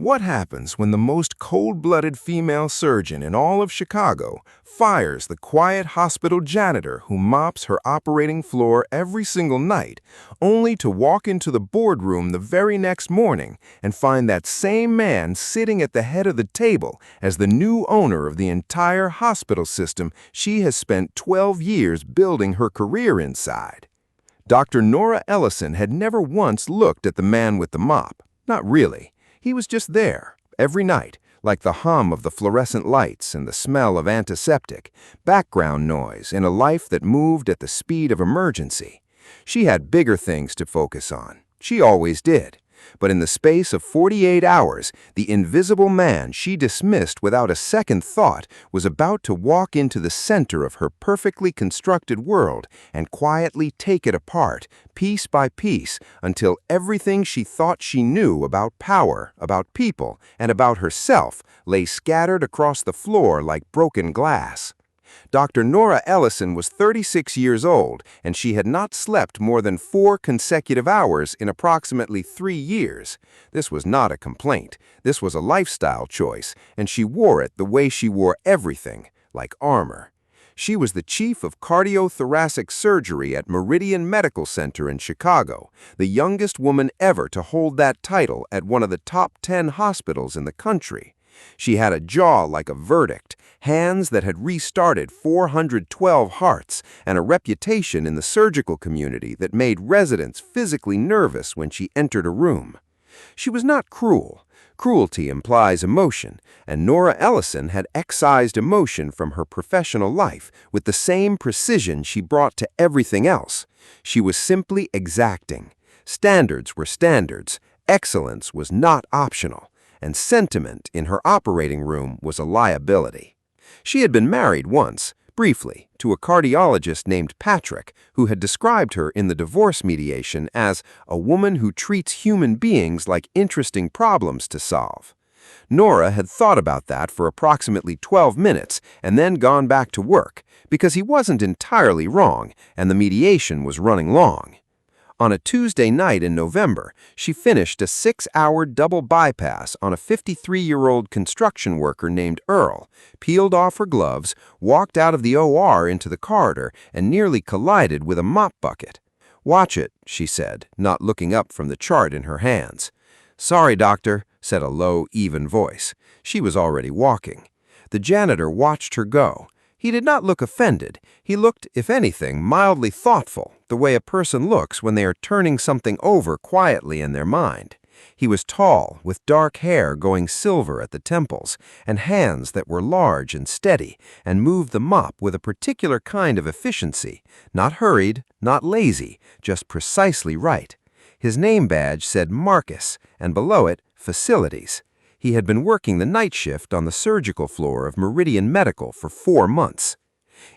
What happens when the most cold-blooded female surgeon in all of Chicago fires the quiet hospital janitor who mops her operating floor every single night, only to walk into the boardroom the very next morning and find that same man sitting at the head of the table as the new owner of the entire hospital system she has spent 12 years building her career inside? Dr. Nora Ellison had never once looked at the man with the mop. Not really. He was just there, every night, like the hum of the fluorescent lights and the smell of antiseptic, background noise in a life that moved at the speed of emergency. She had bigger things to focus on. She always did. But in the space of 48 hours, the invisible man she dismissed without a second thought was about to walk into the center of her perfectly constructed world and quietly take it apart, piece by piece, until everything she thought she knew about power, about people, and about herself lay scattered across the floor like broken glass. Dr. Nora Ellison was 36 years old, and she had not slept more than 4 consecutive hours in approximately 3 years. This was not a complaint. This was a lifestyle choice, and she wore it the way she wore everything, like armor. She was the chief of cardiothoracic surgery at Meridian Medical Center in Chicago, the youngest woman ever to hold that title at one of the top 10 hospitals in the country. She had a jaw like a verdict, hands that had restarted 412 hearts, and a reputation in the surgical community that made residents physically nervous when she entered a room. She was not cruel. Cruelty implies emotion, and Nora Ellison had excised emotion from her professional life with the same precision she brought to everything else. She was simply exacting. Standards were standards. Excellence was not optional. And sentiment in her operating room was a liability. She had been married once, briefly, to a cardiologist named Patrick, who had described her in the divorce mediation as a woman who treats human beings like interesting problems to solve. Nora had thought about that for approximately 12 minutes and then gone back to work, because he wasn't entirely wrong and the mediation was running long. On a Tuesday night in November, she finished a 6-hour double bypass on a 53-year-old construction worker named Earl, peeled off her gloves, walked out of the OR into the corridor, and nearly collided with a mop bucket. "Watch it," she said, not looking up from the chart in her hands. "Sorry, doctor," said a low, even voice. She was already walking. The janitor watched her go. He did not look offended. He looked, if anything, mildly thoughtful, the way a person looks when they are turning something over quietly in their mind. He was tall, with dark hair going silver at the temples, and hands that were large and steady, and moved the mop with a particular kind of efficiency, not hurried, not lazy, just precisely right. His name badge said Marcus, and below it, Facilities. He had been working the night shift on the surgical floor of Meridian Medical for 4 months.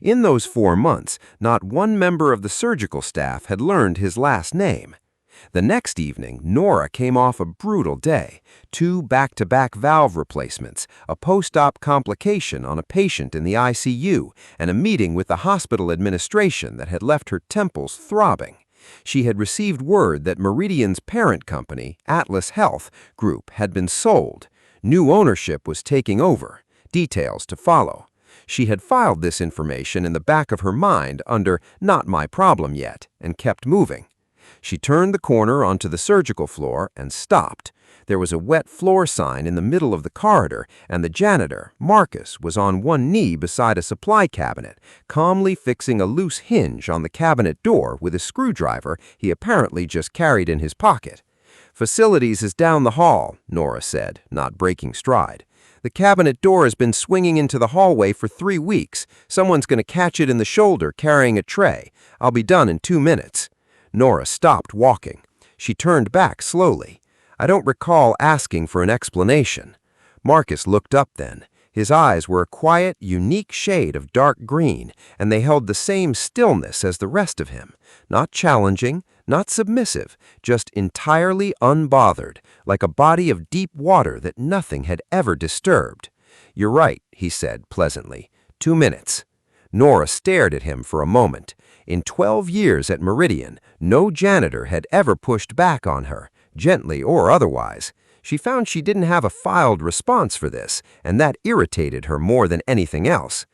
In those 4 months, not one member of the surgical staff had learned his last name. The next evening, Nora came off a brutal day, 2 back-to-back valve replacements, a post-op complication on a patient in the ICU, and a meeting with the hospital administration that had left her temples throbbing. She had received word that Meridian's parent company, Atlas Health Group, had been sold. New ownership was taking over. Details to follow. She had filed this information in the back of her mind under "Not my problem yet" and kept moving. She turned the corner onto the surgical floor and stopped. There was a wet floor sign in the middle of the corridor, and the janitor, Marcus, was on one knee beside a supply cabinet, calmly fixing a loose hinge on the cabinet door with a screwdriver he apparently just carried in his pocket. "Facilities is down the hall," Nora said, not breaking stride. "The cabinet door has been swinging into the hallway for 3 weeks. Someone's going to catch it in the shoulder carrying a tray. I'll be done in 2 minutes. Nora stopped walking. She turned back slowly. "I don't recall asking for an explanation." Marcus looked up then. His eyes were a quiet, unique shade of dark green, and they held the same stillness as the rest of him. Not challenging, not submissive, just entirely unbothered, like a body of deep water that nothing had ever disturbed. "You're right," he said pleasantly. 2 minutes. Nora stared at him for a moment. In 12 years at Meridian, no janitor had ever pushed back on her, gently or otherwise. She found she didn't have a filed response for this, and that irritated her more than anything else.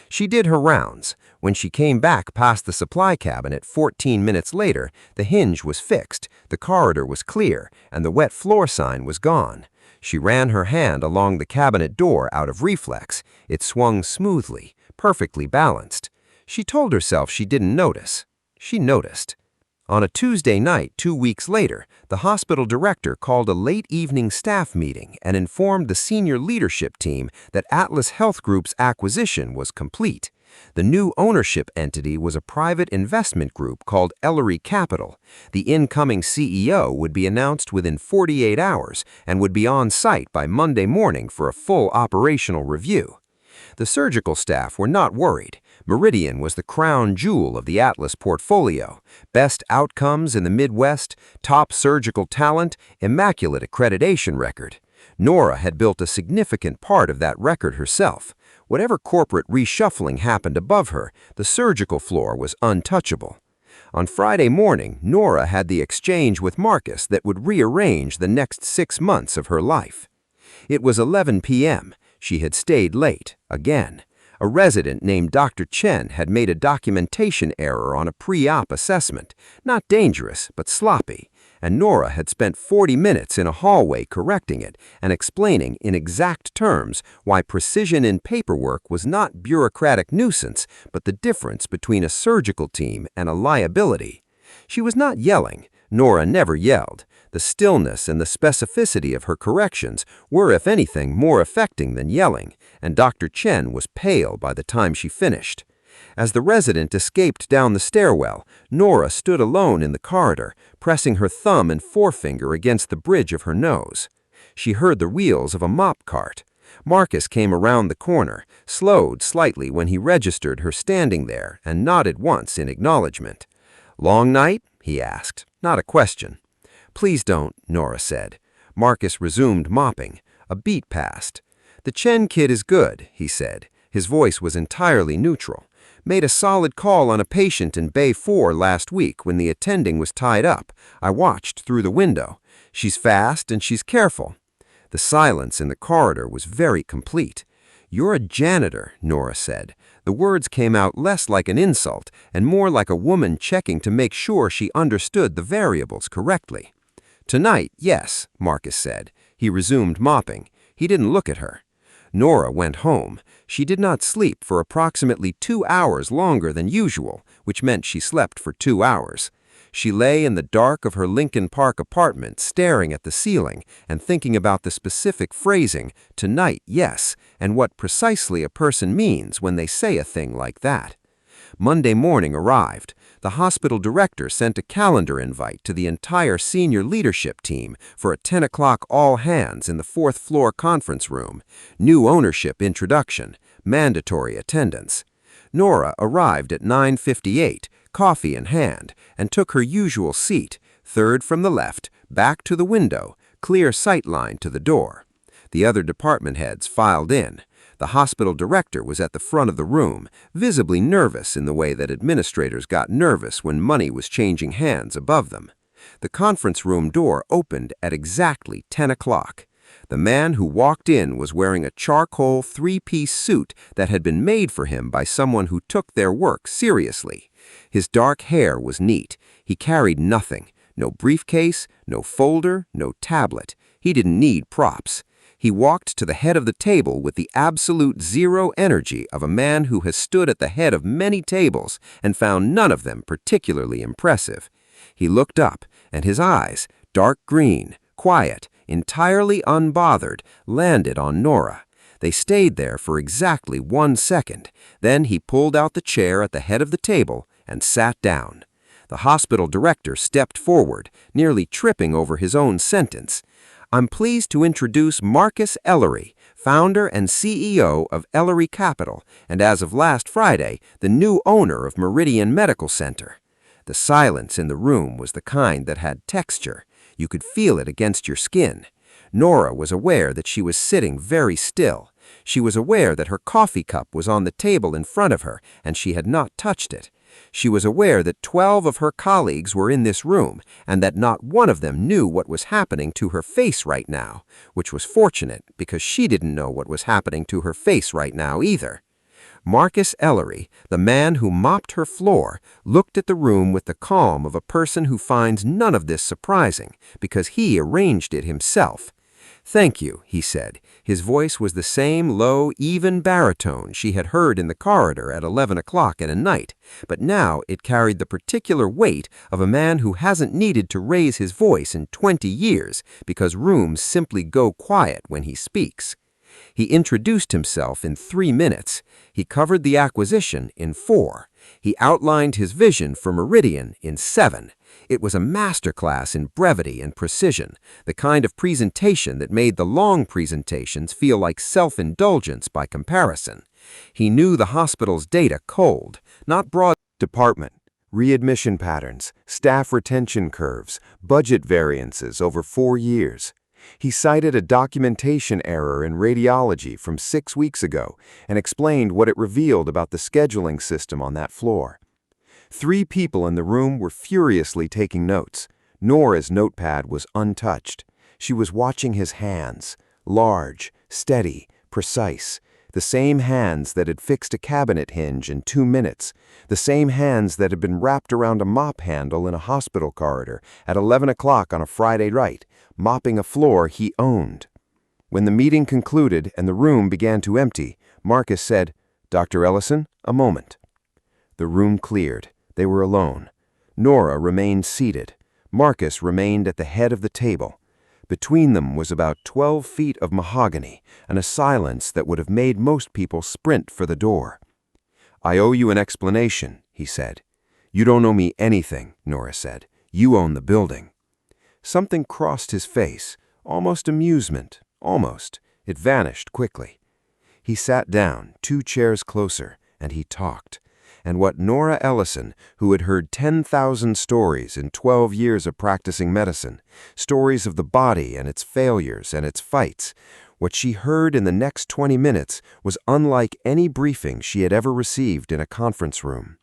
She did her rounds. When she came back past the supply cabinet 14 minutes later, the hinge was fixed, the corridor was clear, and the wet floor sign was gone. She ran her hand along the cabinet door out of reflex. It swung smoothly, perfectly balanced. She told herself she didn't notice. She noticed. On a Tuesday night 2 weeks later, the hospital director called a late evening staff meeting and informed the senior leadership team that Atlas Health Group's acquisition was complete. The new ownership entity was a private investment group called Ellery Capital. The incoming CEO would be announced within 48 hours and would be on site by Monday morning for a full operational review. The surgical staff were not worried. Meridian was the crown jewel of the Atlas portfolio. Best outcomes in the Midwest, top surgical talent, immaculate accreditation record. Nora had built a significant part of that record herself. Whatever corporate reshuffling happened above her, the surgical floor was untouchable. On Friday morning, Nora had the exchange with Marcus that would rearrange the next 6 months of her life. It was 11 p.m. She had stayed late, again. A resident named Dr. Chen had made a documentation error on a pre-op assessment, not dangerous, but sloppy, and Nora had spent 40 minutes in a hallway correcting it and explaining in exact terms why precision in paperwork was not bureaucratic nuisance, but the difference between a surgical team and a liability. She was not yelling. Nora never yelled. The stillness and the specificity of her corrections were, if anything, more affecting than yelling, and Dr. Chen was pale by the time she finished. As the resident escaped down the stairwell, Nora stood alone in the corridor, pressing her thumb and forefinger against the bridge of her nose. She heard the wheels of a mop cart. Marcus came around the corner, slowed slightly when he registered her standing there, and nodded once in acknowledgement. "Long night?" he asked, not a question. "Please don't," Nora said. Marcus resumed mopping. A beat passed. "The Chen kid is good," he said. His voice was entirely neutral. "Made a solid call on a patient in Bay 4 last week when the attending was tied up. I watched through the window. She's fast and she's careful." The silence in the corridor was very complete. "You're a janitor," Nora said. The words came out less like an insult and more like a woman checking to make sure she understood the variables correctly. "Tonight, yes," Marcus said. He resumed mopping. He didn't look at her. Nora went home. She did not sleep for approximately 2 hours longer than usual, which meant she slept for 2 hours. She lay in the dark of her Lincoln Park apartment, staring at the ceiling and thinking about the specific phrasing, "tonight, yes," and what precisely a person means when they say a thing like that. Monday morning arrived. The hospital director sent a calendar invite to the entire senior leadership team for a 10 o'clock all-hands in the 4th floor conference room. New ownership introduction, mandatory attendance. Nora arrived at 9:58, coffee in hand, and took her usual seat, third from the left, back to the window, clear sight line to the door. The other department heads filed in. The hospital director was at the front of the room, visibly nervous in the way that administrators got nervous when money was changing hands above them. The conference room door opened at exactly 10 o'clock. The man who walked in was wearing a charcoal 3-piece suit that had been made for him by someone who took their work seriously. His dark hair was neat. He carried nothing. No briefcase, no folder, no tablet. He didn't need props. He walked to the head of the table with the absolute zero energy of a man who has stood at the head of many tables and found none of them particularly impressive. He looked up, and his eyes, dark green, quiet, entirely unbothered, landed on Nora. They stayed there for exactly 1 second. Then he pulled out the chair at the head of the table and sat down. The hospital director stepped forward, nearly tripping over his own sentence. "I'm pleased to introduce Marcus Ellery, founder and CEO of Ellery Capital, and as of last Friday, the new owner of Meridian Medical Center." The silence in the room was the kind that had texture. You could feel it against your skin. Nora was aware that she was sitting very still. She was aware that her coffee cup was on the table in front of her, and she had not touched it. She was aware that 12 of her colleagues were in this room and that not one of them knew what was happening to her face right now, which was fortunate because she didn't know what was happening to her face right now either. Marcus Ellery, the man who mopped her floor, looked at the room with the calm of a person who finds none of this surprising because he arranged it himself. "Thank you," he said. His voice was the same low, even baritone she had heard in the corridor at 11 o'clock at a night, but now it carried the particular weight of a man who hasn't needed to raise his voice in 20 years because rooms simply go quiet when he speaks. He introduced himself in 3 minutes. He covered the acquisition in 4. He outlined his vision for Meridian in 7. It was a masterclass in brevity and precision, the kind of presentation that made the long presentations feel like self-indulgence by comparison. He knew the hospital's data cold, not broad. Department, readmission patterns, staff retention curves, budget variances over 4 years. He cited a documentation error in radiology from 6 weeks ago and explained what it revealed about the scheduling system on that floor. 3 people in the room were furiously taking notes. Nora's notepad was untouched. She was watching his hands, large, steady, precise, the same hands that had fixed a cabinet hinge in 2 minutes, the same hands that had been wrapped around a mop handle in a hospital corridor at 11 o'clock on a Friday night, mopping a floor he owned. When the meeting concluded and the room began to empty, Marcus said, "Dr. Ellison, a moment." The room cleared. They were alone. Nora remained seated. Marcus remained at the head of the table. Between them was about 12 feet of mahogany and a silence that would have made most people sprint for the door. "I owe you an explanation," he said. "You don't owe me anything," Nora said. "You own the building." Something crossed his face, almost amusement, almost. It vanished quickly. He sat down, 2 chairs closer, and he talked. And what Nora Ellison, who had heard 10,000 stories in 12 years of practicing medicine, stories of the body and its failures and its fights, what she heard in the next 20 minutes was unlike any briefing she had ever received in a conference room.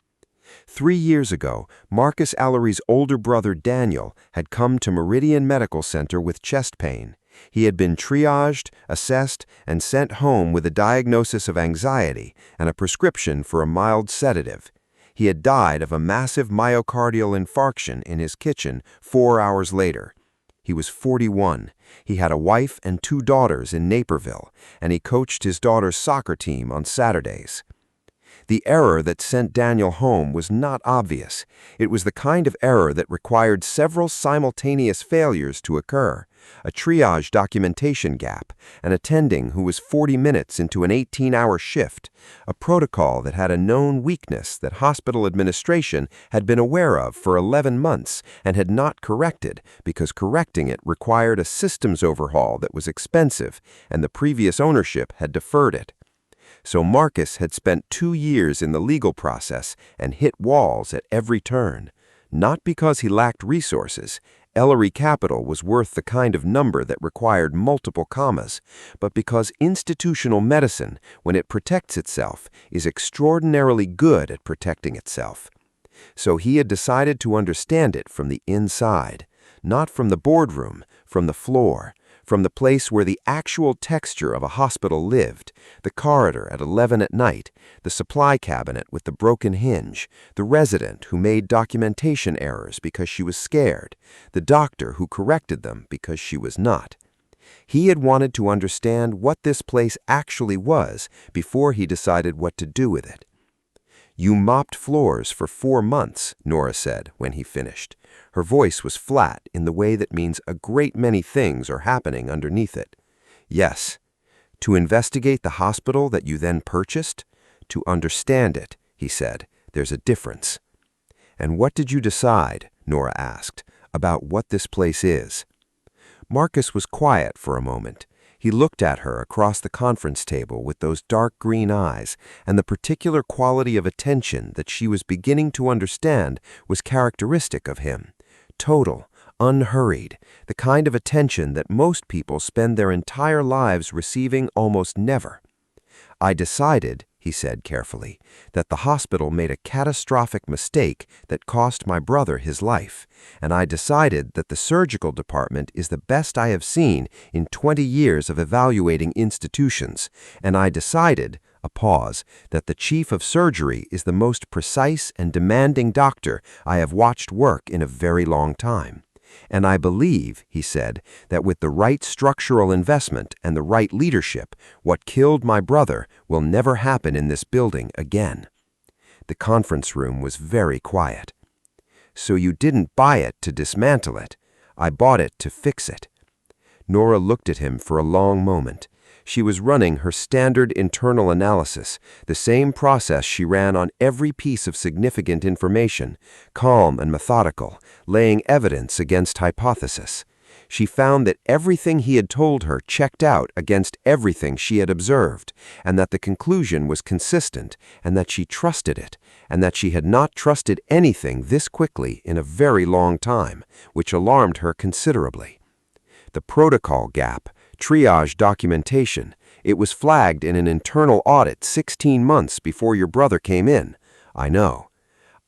3 years ago, Marcus Ellery's older brother Daniel had come to Meridian Medical Center with chest pain. He had been triaged, assessed, and sent home with a diagnosis of anxiety and a prescription for a mild sedative. He had died of a massive myocardial infarction in his kitchen 4 hours later. He was 41. He had a wife and 2 daughters in Naperville, and he coached his daughter's soccer team on Saturdays. The error that sent Daniel home was not obvious. It was the kind of error that required several simultaneous failures to occur, a triage documentation gap, an attending who was 40 minutes into an 18-hour shift, a protocol that had a known weakness that hospital administration had been aware of for 11 months and had not corrected because correcting it required a systems overhaul that was expensive and the previous ownership had deferred it. So Marcus had spent 2 years in the legal process and hit walls at every turn. Not because he lacked resources. Ellery Capital was worth the kind of number that required multiple commas, but because institutional medicine, when it protects itself, is extraordinarily good at protecting itself. So he had decided to understand it from the inside, not from the boardroom, from the floor, from the place where the actual texture of a hospital lived, the corridor at 11 at night, the supply cabinet with the broken hinge, the resident who made documentation errors because she was scared, the doctor who corrected them because she was not. He had wanted to understand what this place actually was before he decided what to do with it. "You mopped floors for 4 months, Nora said when he finished. Her voice was flat in the way that means a great many things are happening underneath it. "Yes. To investigate the hospital that you then purchased? To understand it," he said. "There's a difference." "And what did you decide," Nora asked, "about what this place is?" Marcus was quiet for a moment. He looked at her across the conference table with those dark green eyes, and the particular quality of attention that she was beginning to understand was characteristic of him. Total, unhurried, the kind of attention that most people spend their entire lives receiving almost never. "I decided," he said carefully, that the hospital made a catastrophic mistake that cost my brother his life, and I decided that the surgical department is the best I have seen in 20 years of evaluating institutions, and I decided, a pause, that the chief of surgery is the most precise and demanding doctor I have watched work in a very long time. And I believe, he said, that with the right structural investment and the right leadership, what killed my brother will never happen in this building again. The conference room was very quiet. So you didn't buy it to dismantle it. I bought it to fix it. Nora looked at him for a long moment. She was running her standard internal analysis, the same process she ran on every piece of significant information, calm and methodical, laying evidence against hypothesis. She found that everything he had told her checked out against everything she had observed, and that the conclusion was consistent, and that she trusted it, and that she had not trusted anything this quickly in a very long time, which alarmed her considerably. The protocol gap, triage documentation, it was flagged in an internal audit 16 months before your brother came in. I know.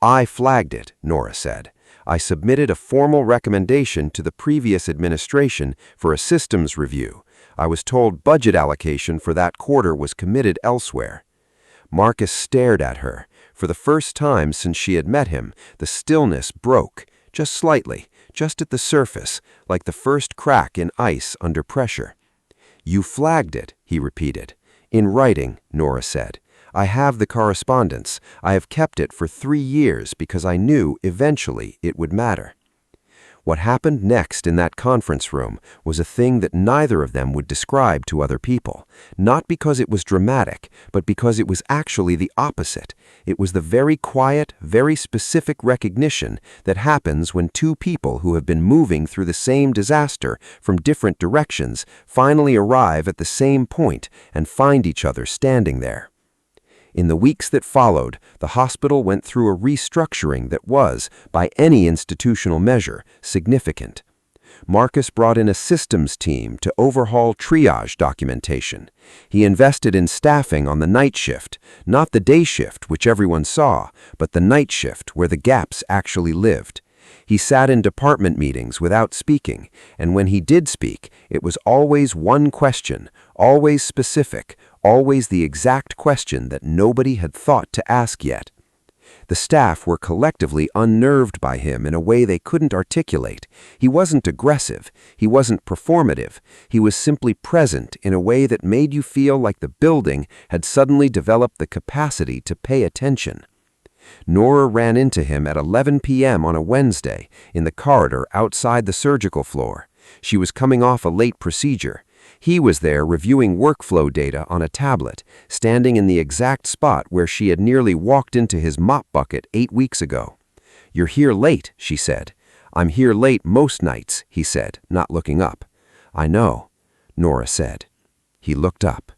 I flagged it, Nora said. I submitted a formal recommendation to the previous administration for a systems review. I was told budget allocation for that quarter was committed elsewhere. Marcus stared at her. For the first time since she had met him, the stillness broke, just slightly, just at the surface, like the first crack in ice under pressure. You flagged it, he repeated. In writing, Nora said. I have the correspondence. I have kept it for 3 years because I knew eventually it would matter. What happened next in that conference room was a thing that neither of them would describe to other people, not because it was dramatic, but because it was actually the opposite. It was the very quiet, very specific recognition that happens when two people who have been moving through the same disaster from different directions finally arrive at the same point and find each other standing there. In the weeks that followed, the hospital went through a restructuring that was, by any institutional measure, significant. Marcus brought in a systems team to overhaul triage documentation. He invested in staffing on the night shift, not the day shift, which everyone saw, but the night shift where the gaps actually lived. He sat in department meetings without speaking, and when he did speak, it was always one question, always specific, always the exact question that nobody had thought to ask yet. The staff were collectively unnerved by him in a way they couldn't articulate. He wasn't aggressive. He wasn't performative. He was simply present in a way that made you feel like the building had suddenly developed the capacity to pay attention. Nora ran into him at 11 p.m. on a Wednesday in the corridor outside the surgical floor. She was coming off a late procedure. He was there reviewing workflow data on a tablet, standing in the exact spot where she had nearly walked into his mop bucket 8 weeks ago. "You're here late," she said. "I'm here late most nights," he said, not looking up. "I know," Nora said. He looked up.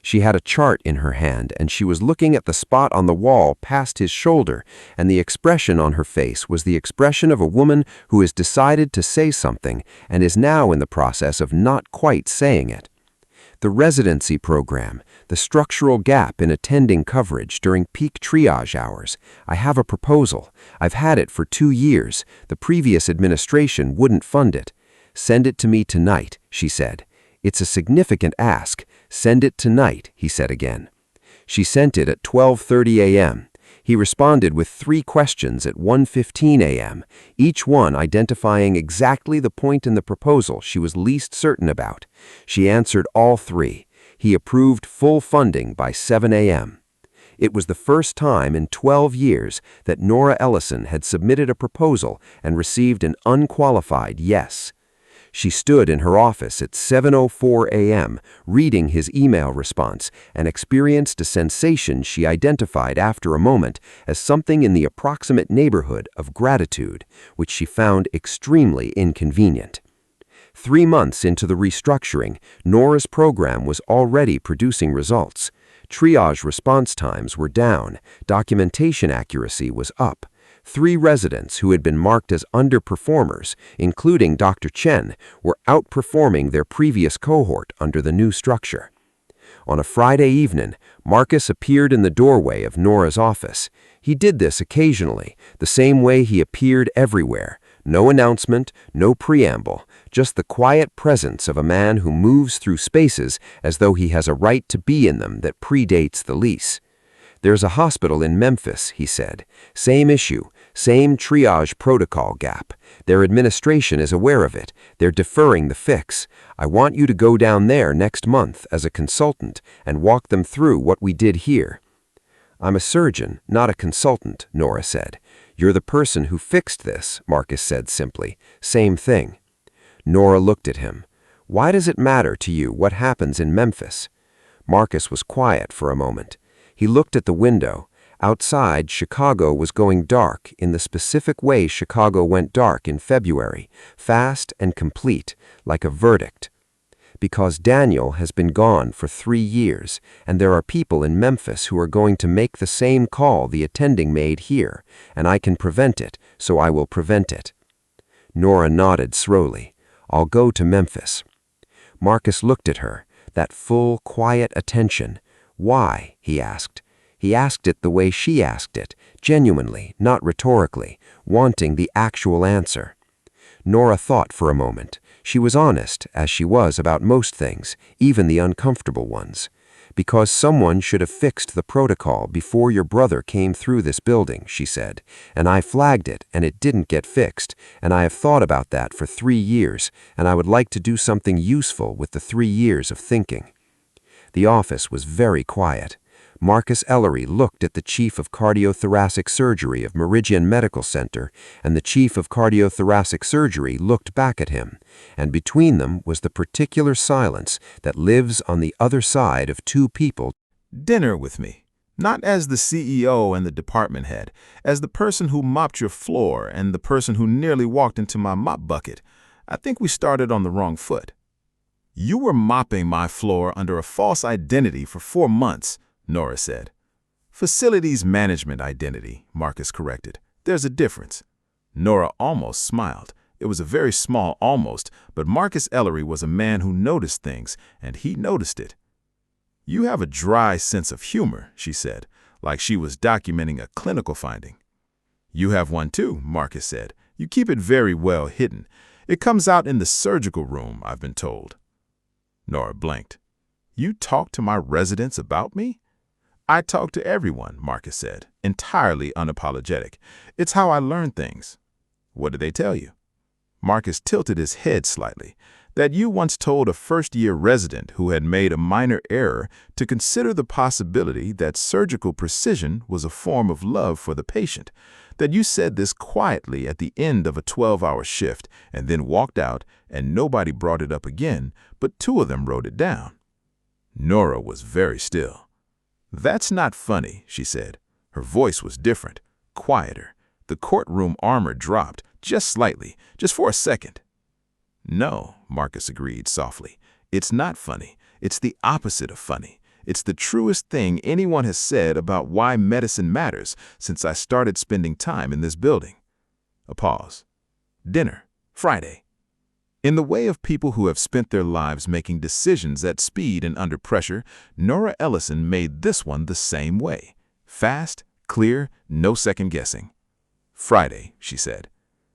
She had a chart in her hand, and she was looking at the spot on the wall past his shoulder, and the expression on her face was the expression of a woman who has decided to say something and is now in the process of not quite saying it. The residency program, the structural gap in attending coverage during peak triage hours. I have a proposal. I've had it for 2 years. The previous administration wouldn't fund it. Send it to me tonight, she said. It's a significant ask. Send it tonight, he said again. She sent it at 12:30 a.m. He responded with 3 questions at 1:15 a.m., each one identifying exactly the point in the proposal she was least certain about. She answered all 3. He approved full funding by 7 a.m. It was the first time in 12 years that Nora Ellison had submitted a proposal and received an unqualified yes. She stood in her office at 7:04 a.m., reading his email response, and experienced a sensation she identified after a moment as something in the approximate neighborhood of gratitude, which she found extremely inconvenient. 3 months into the restructuring, Nora's program was already producing results. Triage response times were down, documentation accuracy was up. 3 residents who had been marked as underperformers, including Dr. Chen, were outperforming their previous cohort under the new structure. On a Friday evening, Marcus appeared in the doorway of Nora's office. He did this occasionally, the same way he appeared everywhere. No announcement, no preamble, just the quiet presence of a man who moves through spaces as though he has a right to be in them that predates the lease. "There's a hospital in Memphis," he said. "Same issue, same triage protocol gap. Their administration is aware of it. They're deferring the fix. I want you to go down there next month as a consultant and walk them through what we did here." "I'm a surgeon, not a consultant," Nora said. "You're the person who fixed this," Marcus said simply. "Same thing." Nora looked at him. "Why does it matter to you what happens in Memphis?" Marcus was quiet for a moment. He looked at the window. Outside, Chicago was going dark in the specific way Chicago went dark in February, fast and complete, like a verdict. "Because Daniel has been gone for 3 years, and there are people in Memphis who are going to make the same call the attending made here, and I can prevent it, so I will prevent it." Nora nodded slowly. "I'll go to Memphis." Marcus looked at her, that full, quiet attention. "Why?" he asked. He asked it the way she asked it, genuinely, not rhetorically, wanting the actual answer. Nora thought for a moment. She was honest, as she was about most things, even the uncomfortable ones. "Because someone should have fixed the protocol before your brother came through this building," she said, "and I flagged it, and it didn't get fixed, and I have thought about that for 3 years, and I would like to do something useful with the 3 years of thinking." The office was very quiet. Marcus Ellery looked at the chief of cardiothoracic surgery of Meridian Medical Center, and the chief of cardiothoracic surgery looked back at him, and between them was the particular silence that lives on the other side of two people. Dinner with me, not as the CEO and the department head, as the person who mopped your floor and the person who nearly walked into my mop bucket. I think we started on the wrong foot. You were mopping my floor under a false identity for 4 months, Nora said. Facilities management identity, Marcus corrected. There's a difference. Nora almost smiled. It was a very small almost, but Marcus Ellery was a man who noticed things, and he noticed it. You have a dry sense of humor, she said, like she was documenting a clinical finding. You have one too, Marcus said. You keep it very well hidden. It comes out in the surgical room, I've been told. Nora blinked. You talk to my residents about me? I talk to everyone, Marcus said, entirely unapologetic. It's how I learn things. What did they tell you? Marcus tilted his head slightly. That you once told a first-year resident who had made a minor error to consider the possibility that surgical precision was a form of love for the patient. That you said this quietly at the end of a 12-hour shift and then walked out and nobody brought it up again, but 2 of them wrote it down. Nora was very still. That's not funny, she said. Her voice was different, quieter. The courtroom armor dropped, just slightly, just for a second. No, Marcus agreed softly. It's not funny. It's the opposite of funny. It's the truest thing anyone has said about why medicine matters since I started spending time in this building. A pause. Dinner, Friday. In the way of people who have spent their lives making decisions at speed and under pressure, Nora Ellison made this one the same way. Fast, clear, no second guessing. Friday, she said.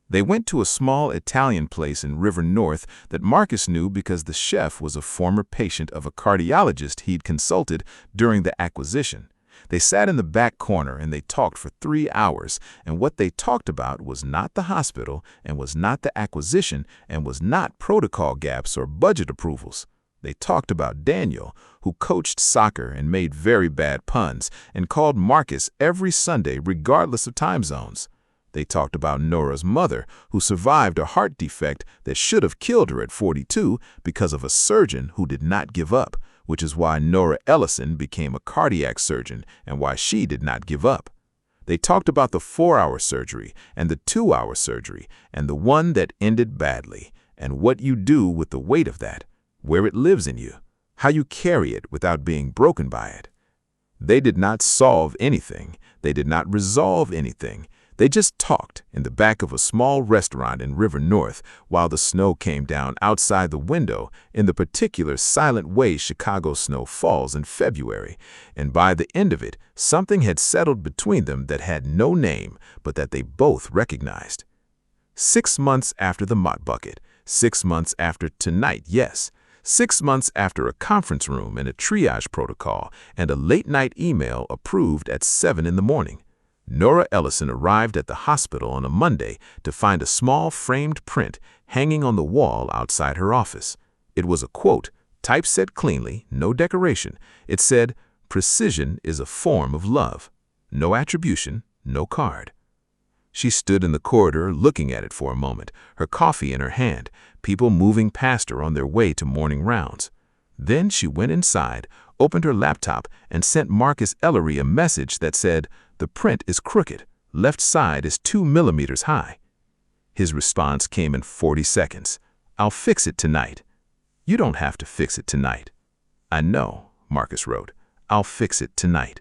They went to a small Italian place in River North that Marcus knew because the chef was a former patient of a cardiologist he'd consulted during the acquisition. They sat in the back corner and they talked for 3 hours, and what they talked about was not the hospital and was not the acquisition and was not protocol gaps or budget approvals. They talked about Daniel, who coached soccer and made very bad puns and called Marcus every Sunday regardless of time zones. They talked about Nora's mother, who survived a heart defect that should have killed her at 42 because of a surgeon who did not give up, which is why Nora Ellison became a cardiac surgeon and why she did not give up. They talked about the 4-hour surgery and the 2-hour surgery and the one that ended badly, and what you do with the weight of that, where it lives in you, how you carry it without being broken by it. They did not solve anything. They did not resolve anything. They just talked in the back of a small restaurant in River North while the snow came down outside the window in the particular silent way Chicago snow falls in February. And by the end of it, something had settled between them that had no name, but that they both recognized. 6 months after the mop bucket, 6 months after tonight, yes. 6 months after a conference room and a triage protocol and a late-night email approved at 7 in the morning. Nora Ellison arrived at the hospital on a Monday to find a small framed print hanging on the wall outside her office. It was a quote, typeset cleanly, no decoration. It said, "Precision is a form of love." No attribution, no card. She stood in the corridor looking at it for a moment, her coffee in her hand, people moving past her on their way to morning rounds. Then she went inside, opened her laptop, and sent Marcus Ellery a message that said, "The print is crooked. Left side is 2 millimeters high." His response came in 40 seconds. "I'll fix it tonight." "You don't have to fix it tonight." "I know," Marcus wrote. "I'll fix it tonight."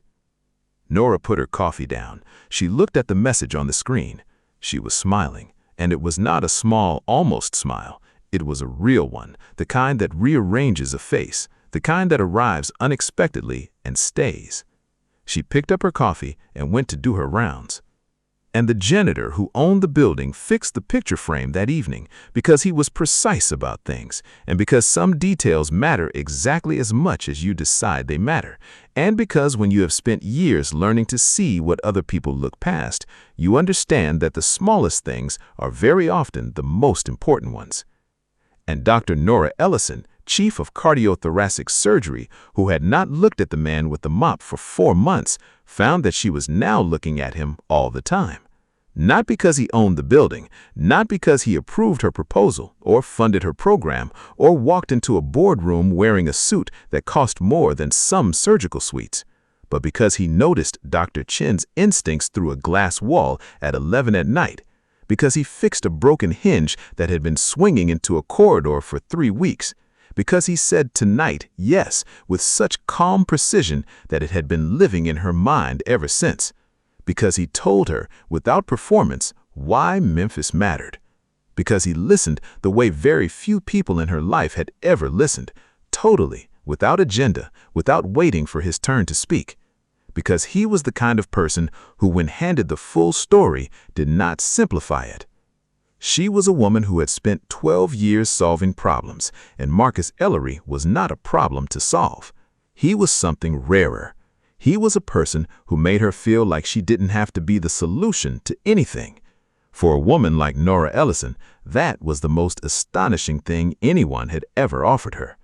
Nora put her coffee down. She looked at the message on the screen. She was smiling, and it was not a small, almost smile. It was a real one, the kind that rearranges a face, the kind that arrives unexpectedly and stays. She picked up her coffee and went to do her rounds. And the janitor who owned the building fixed the picture frame that evening because he was precise about things, and because some details matter exactly as much as you decide they matter, and because when you have spent years learning to see what other people look past, you understand that the smallest things are very often the most important ones. And Dr. Nora Ellison, chief of cardiothoracic surgery, who had not looked at the man with the mop for 4 months, found that she was now looking at him all the time. Not because he owned the building, not because he approved her proposal or funded her program or walked into a boardroom wearing a suit that cost more than some surgical suites, but because he noticed Dr. Chin's instincts through a glass wall at 11 at night, because he fixed a broken hinge that had been swinging into a corridor for 3 weeks, because he said tonight, yes, with such calm precision that it had been living in her mind ever since, because he told her, without performance, why Memphis mattered, because he listened the way very few people in her life had ever listened, totally, without agenda, without waiting for his turn to speak, because he was the kind of person who, when handed the full story, did not simplify it. She was a woman who had spent 12 years solving problems, and Marcus Ellery was not a problem to solve. He was something rarer. He was a person who made her feel like she didn't have to be the solution to anything. For a woman like Nora Ellison, that was the most astonishing thing anyone had ever offered her.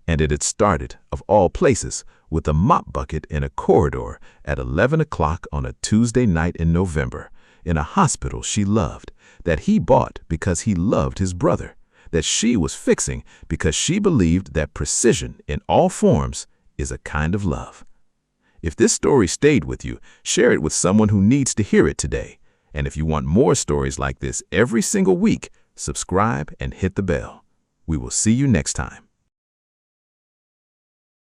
And it had started, of all places, with a mop bucket in a corridor at 11 o'clock on a Tuesday night in November, in a hospital she loved, that he bought because he loved his brother, that she was fixing because she believed that precision in all forms is a kind of love. If this story stayed with you, share it with someone who needs to hear it today. And if you want more stories like this every single week, subscribe and hit the bell. We will see you next time.